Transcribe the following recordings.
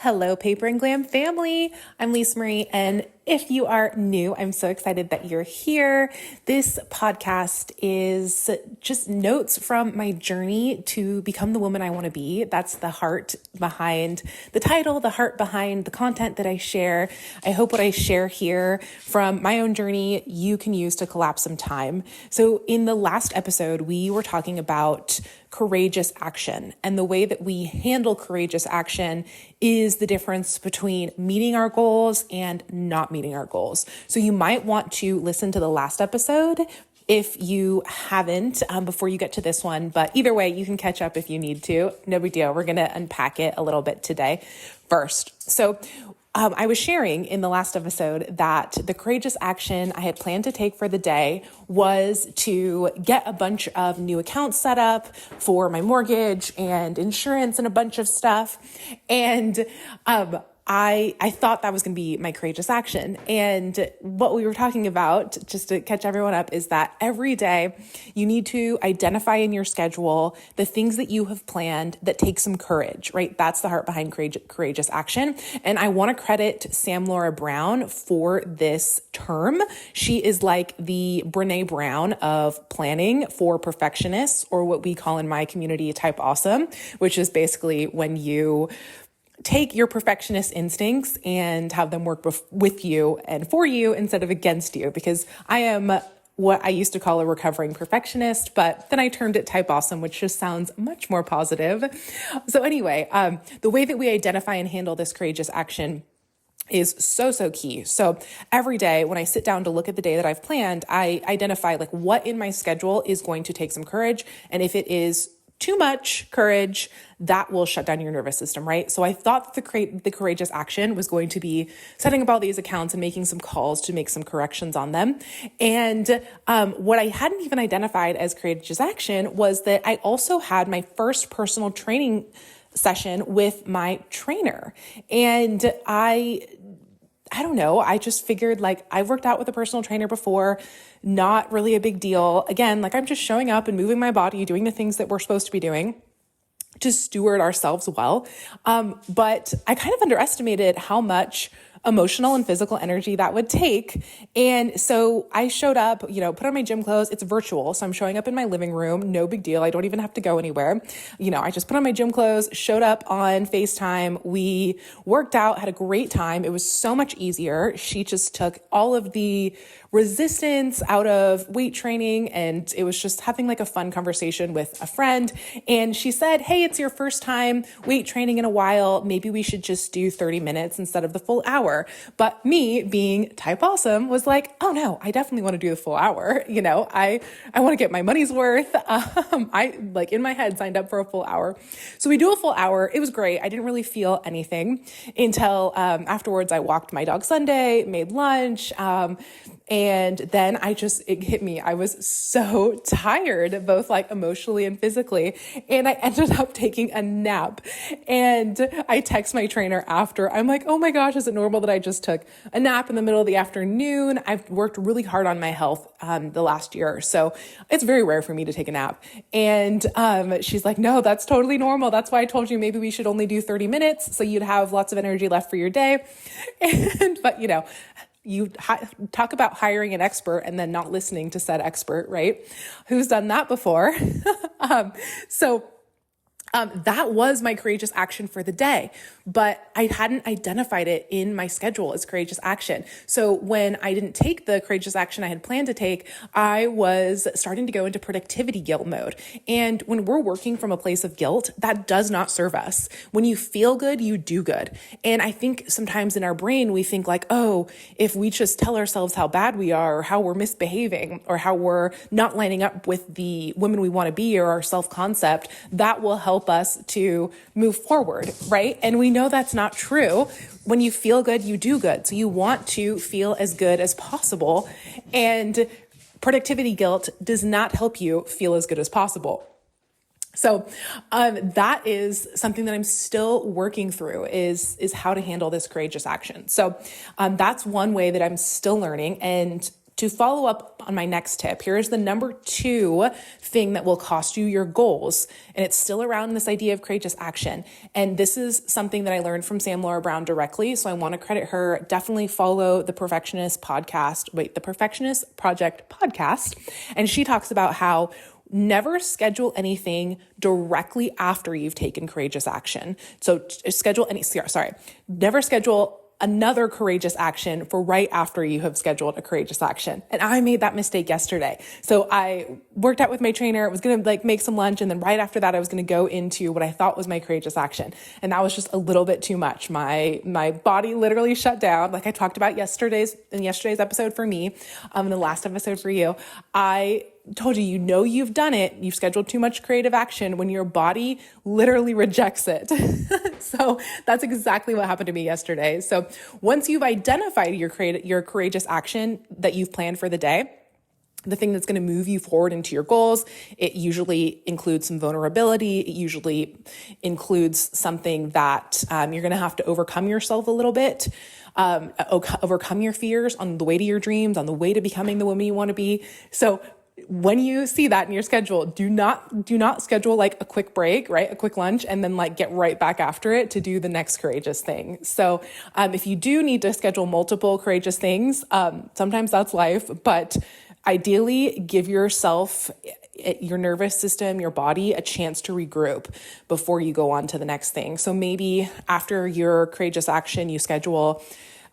Hello, Paper and Glam family. I'm Lisamarie, and if you are new, I'm so excited that you're here. This podcast is just notes from my journey to become the woman I want to be. That's the heart behind the title, the heart behind the content that I share. I hope what I share here from my own journey, you can use to collapse some time. So in the last episode, we were talking about courageous action, and the way that we handle courageous action is the difference between meeting our goals and not meeting our goals. So you might want to listen to the last episode if you haven't before you get to this one, but either way, you can catch up if you need to. No big deal. We're going to unpack it a little bit today. First, I was sharing in the last episode that the courageous action I had planned to take for the day was to get a bunch of new accounts set up for my mortgage and insurance and a bunch of stuff. And I thought that was going to be my courageous action. And what we were talking about, just to catch everyone up, is that every day you need to identify in your schedule the things that you have planned that take some courage, right? That's the heart behind courageous action. And I want to credit Sam Laura Brown for this term. She is like the Brene Brown of planning for perfectionists, or what we call in my community type awesome, which is basically when you take your perfectionist instincts and have them work with you and for you instead of against you, because I am what I used to call a recovering perfectionist, but then I turned it type awesome, which just sounds much more positive. So anyway, the way that we identify and handle this courageous action is so key. So every day when I sit down to look at the day that I've planned, I identify like what in my schedule is going to take some courage. And if it is too much courage, that will shut down your nervous system, right? So I thought the courageous action was going to be setting up all these accounts and making some calls to make some corrections on them. And what I hadn't even identified as courageous action was that I also had my first personal training session with my trainer. And I don't know. I just figured like I've worked out with a personal trainer before, not really a big deal. Again, like I'm just showing up and moving my body, doing the things that we're supposed to be doing to steward ourselves well. But I kind of underestimated how much emotional and physical energy that would take. And so I showed up, put on my gym clothes. It's virtual. So I'm showing up in my living room. No big deal. I don't even have to go anywhere. I just put on my gym clothes, showed up on FaceTime. We worked out, had a great time. It was so much easier. She just took all of the resistance out of weight training, and it was just having like a fun conversation with a friend. And she said, "Hey, it's your first time weight training in a while. Maybe we should just do 30 minutes instead of the full hour." But me being type awesome was like, "Oh no, I definitely want to do the full hour. I want to get my money's worth." I like in my head signed up for a full hour. So we do a full hour. It was great. I didn't really feel anything until afterwards. I walked my dog Sunday, made lunch, and then it hit me. I was so tired, both like emotionally and physically. And I ended up taking a nap. And I text my trainer after. I'm like, "Oh my gosh, is it normal that I just took a nap in the middle of the afternoon?" I've worked really hard on my health the last year. So it's very rare for me to take a nap. And she's like, "No, that's totally normal. That's why I told you maybe we should only do 30 minutes so you'd have lots of energy left for your day." But you talk about hiring an expert and then not listening to said expert, right? Who's done that before? That was my courageous action for the day, but I hadn't identified it in my schedule as courageous action. So when I didn't take the courageous action I had planned to take, I was starting to go into productivity guilt mode. And when we're working from a place of guilt, that does not serve us. When you feel good, you do good. And I think sometimes in our brain, we think like, oh, if we just tell ourselves how bad we are or how we're misbehaving or how we're not lining up with the women we want to be or our self-concept, that will help us to move forward, right? And we know that's not true. When you feel good, you do good. So you want to feel as good as possible. And productivity guilt does not help you feel as good as possible. So that is something that I'm still working through is how to handle this courageous action. So that's one way that I'm still learning. And to follow up on my next tip, here's the number 2 thing that will cost you your goals. And it's still around this idea of courageous action. And this is something that I learned from Sam Laura Brown directly. So I want to credit her. Definitely follow the Perfectionist Project podcast. And she talks about how never schedule anything directly after you've taken courageous action. So never schedule another courageous action for right after you have scheduled a courageous action. And I made that mistake yesterday. So I worked out with my trainer. I was going to make some lunch. And then right after that, I was going to go into what I thought was my courageous action. And that was just a little bit too much. My body literally shut down. Like I talked about yesterday's episode for me, in the last episode for you, I told you, you've done it. You've scheduled too much creative action when your body literally rejects it. So that's exactly what happened to me yesterday. So once you've identified your courageous action that you've planned for the day, the thing that's going to move you forward into your goals, it usually includes some vulnerability. It usually includes something that you're going to have to overcome yourself a little bit, overcome your fears on the way to your dreams, on the way to becoming the woman you want to be. So when you see that in your schedule, do not schedule like a quick break, right? A quick lunch, and then like get right back after it to do the next courageous thing. So if you do need to schedule multiple courageous things, sometimes that's life, but ideally give yourself, your nervous system, your body, a chance to regroup before you go on to the next thing. So maybe after your courageous action, you schedule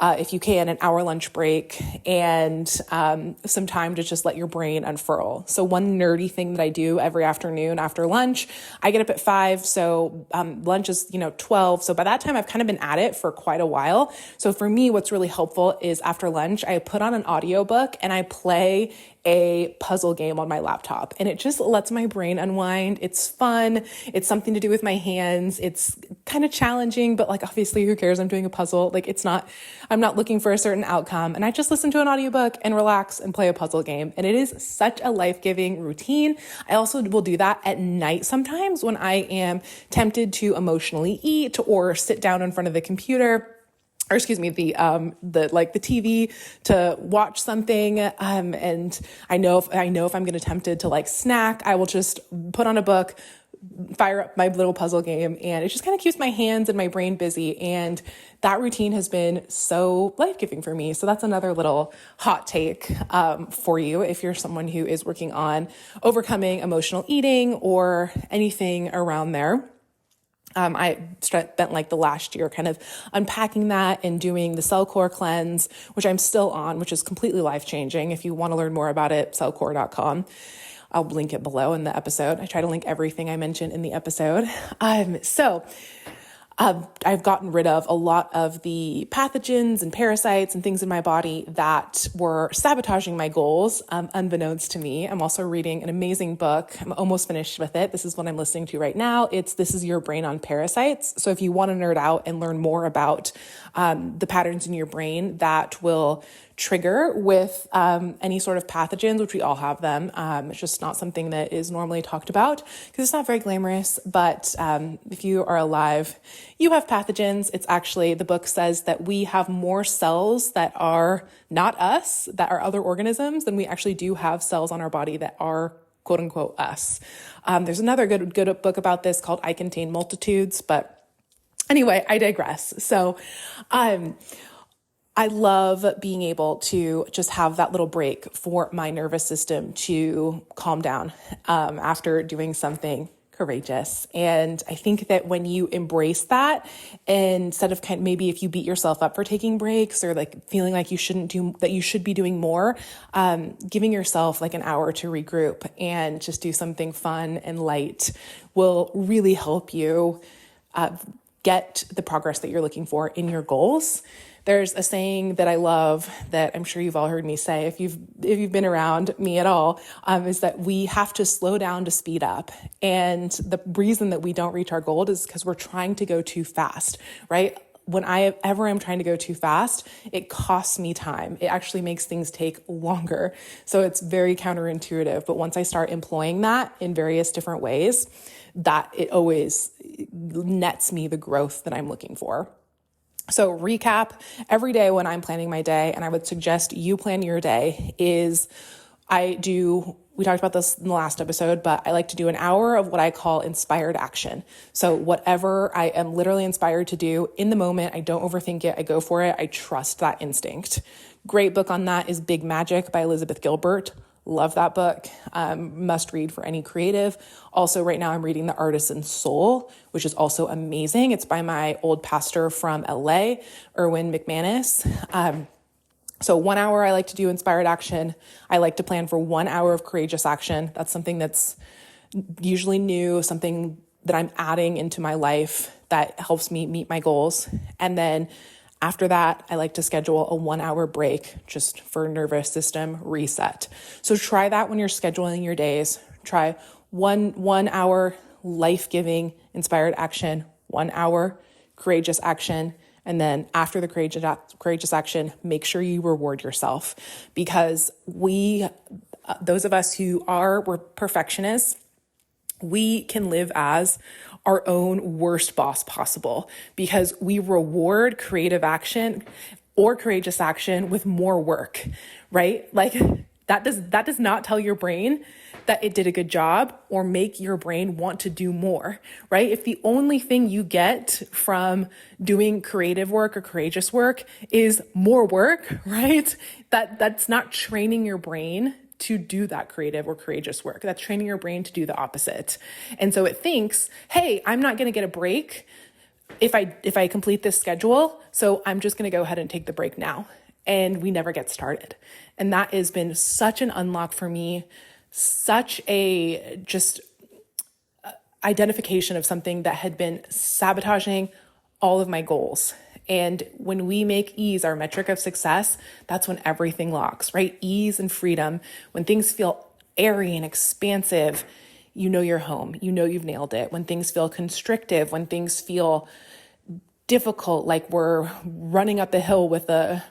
if you can, an hour lunch break and some time to just let your brain unfurl. So one nerdy thing that I do every afternoon after lunch, I get up at 5. So lunch is, 12. So by that time, I've kind of been at it for quite a while. So for me, what's really helpful is after lunch, I put on an audiobook and I play a puzzle game on my laptop, and it just lets my brain unwind. It's fun. It's something to do with my hands. It's kind of challenging, but like, obviously who cares? I'm doing a puzzle. Like I'm not looking for a certain outcome, and I just listen to an audiobook and relax and play a puzzle game. And it is such a life-giving routine. I also will do that at night sometimes when I am tempted to emotionally eat or sit down in front of the computer, or excuse me, the TV to watch something. And I know if I'm going to tempted to like snack, I will just put on a book, fire up my little puzzle game, and it just kind of keeps my hands and my brain busy. And that routine has been so life-giving for me. So that's another little hot take for you if you're someone who is working on overcoming emotional eating or anything around there. I spent like the last year kind of unpacking that and doing the cell core cleanse, which I'm still on, which is completely life-changing. If you want to learn more about it, cellcore.com. I'll link it below in the episode. I try to link everything I mentioned in the episode. I've gotten rid of a lot of the pathogens and parasites and things in my body that were sabotaging my goals, unbeknownst to me. I'm also reading an amazing book. I'm almost finished with it. This is what I'm listening to right now. This is Your Brain on Parasites. So if you want to nerd out and learn more about the patterns in your brain that will trigger with any sort of pathogens, which we all have them. It's just not something that is normally talked about because it's not very glamorous. But if you are alive, you have pathogens. It's actually, the book says that we have more cells that are not us, that are other organisms, than we actually do have cells on our body that are quote unquote us. There's another good book about this called I Contain Multitudes. But anyway, I digress. So, I love being able to just have that little break for my nervous system to calm down after doing something courageous. And I think that when you embrace that, instead of maybe if you beat yourself up for taking breaks or like feeling like you should be doing more, giving yourself like an hour to regroup and just do something fun and light will really help you get the progress that you're looking for in your goals. There's a saying that I love that I'm sure you've all heard me say, if you've been around me at all, is that we have to slow down to speed up. And the reason that we don't reach our goal is because we're trying to go too fast, right? When I ever am trying to go too fast, it costs me time. It actually makes things take longer. So it's very counterintuitive. But once I start employing that in various different ways, that it always nets me the growth that I'm looking for. So recap every day when I'm planning my day, and I would suggest you plan your day, is we talked about this in the last episode, but I like to do an hour of what I call inspired action. So whatever I am literally inspired to do in the moment, I don't overthink it. I go for it. I trust that instinct. Great book on that is Big Magic by Elizabeth Gilbert. Love that book. Must read for any creative. Also, right now I'm reading The Artisan's Soul, which is also amazing. It's by my old pastor from LA, Erwin McManus. So 1 hour I like to do inspired action. I like to plan for 1 hour of courageous action. That's something that's usually new, something that I'm adding into my life that helps me meet my goals. And then after that, I like to schedule a 1 hour break just for nervous system reset. So try that when you're scheduling your days. Try one hour life-giving inspired action, 1 hour courageous action. And then after the courageous action, make sure you reward yourself, because those of us who we're perfectionists, we can live as our own worst boss possible, because we reward creative action or courageous action with more work, right? Like that does not tell your brain that it did a good job or make your brain want to do more, right? If the only thing you get from doing creative work or courageous work is more work, right? That's not training your brain to do that creative or courageous work. That's training your brain to do the opposite. And so it thinks, hey, I'm not going to get a break if I complete this schedule, so I'm just going to go ahead and take the break now. And we never get started. And that has been such an unlock for me, such a just identification of something that had been sabotaging all of my goals. And when we make ease our metric of success, that's when everything locks, right? Ease and freedom. When things feel airy and expansive, you know you're home. You know you've nailed it. When things feel constrictive, when things feel difficult, like we're running up the hill with a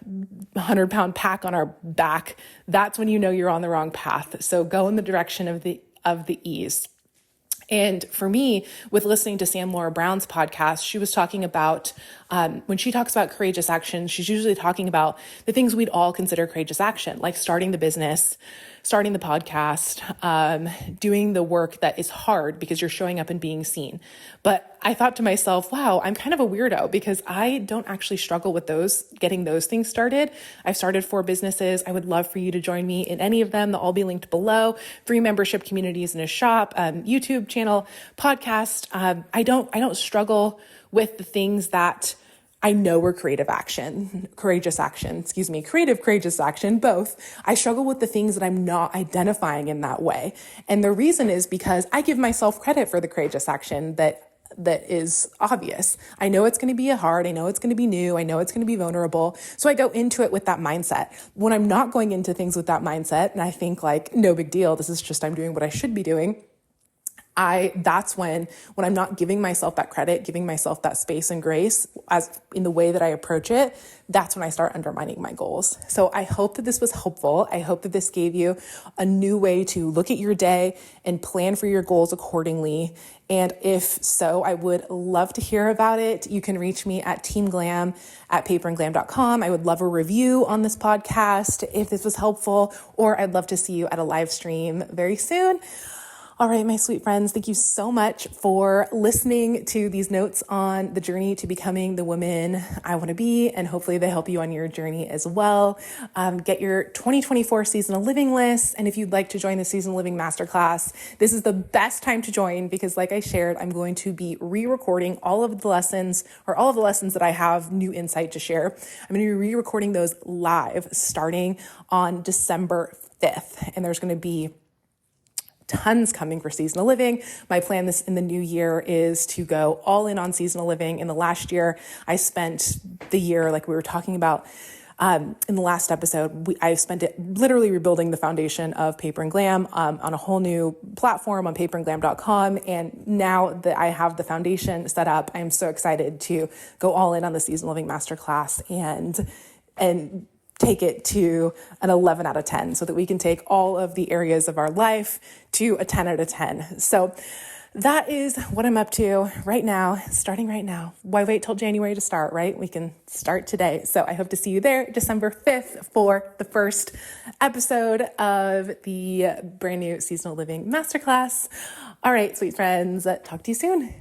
100-pound pack on our back, that's when you know you're on the wrong path. So go in the direction of the ease. And for me, with listening to Sam Laura Brown's podcast, she was talking about, when she talks about courageous action, she's usually talking about the things we'd all consider courageous action, like starting the business, starting the podcast, doing the work that is hard because you're showing up and being seen. But I thought to myself, wow, I'm kind of a weirdo because I don't actually struggle with getting those things started. I've started 4 businesses. I would love for you to join me in any of them. They'll all be linked below. 3 membership communities in a shop, YouTube channel, podcast. I don't struggle with the things that I know were creative, courageous action, both. I struggle with the things that I'm not identifying in that way. And the reason is because I give myself credit for the courageous action that is obvious. I know it's going to be hard. I know it's going to be new. I know it's going to be vulnerable. So I go into it with that mindset. When I'm not going into things with that mindset and I think like, no big deal, this is just, I'm doing what I should be doing, that's when I'm not giving myself that credit, giving myself that space and grace as in the way that I approach it, that's when I start undermining my goals. So I hope that this was helpful. I hope that this gave you a new way to look at your day and plan for your goals accordingly. And if so, I would love to hear about it. You can reach me at teamglam@paperandglam.com. I would love a review on this podcast if this was helpful, or I'd love to see you at a live stream very soon. All right, my sweet friends, thank you so much for listening to these notes on the journey to becoming the woman I want to be, and hopefully they help you on your journey as well. Get your 2024 seasonal living list, and if you'd like to join the seasonal living masterclass, this is the best time to join because, like I shared, I'm going to be re-recording all of the lessons that I have new insight to share. I'm going to be re-recording those live starting on December 5th, and there's going to be tons coming for seasonal living. My plan in the new year is to go all in on seasonal living. In the last year, I spent the year, like we were talking about in the last episode, I spent it literally rebuilding the foundation of Paper and Glam on a whole new platform on paperandglam.com. And now that I have the foundation set up, I'm so excited to go all in on the seasonal living masterclass and take it to an 11 out of 10 so that we can take all of the areas of our life to a 10 out of 10. So that is what I'm up to right now, starting right now. Why wait till January to start, right? We can start today. So I hope to see you there December 5th for the first episode of the brand new Seasonal Living Masterclass. All right, sweet friends, talk to you soon.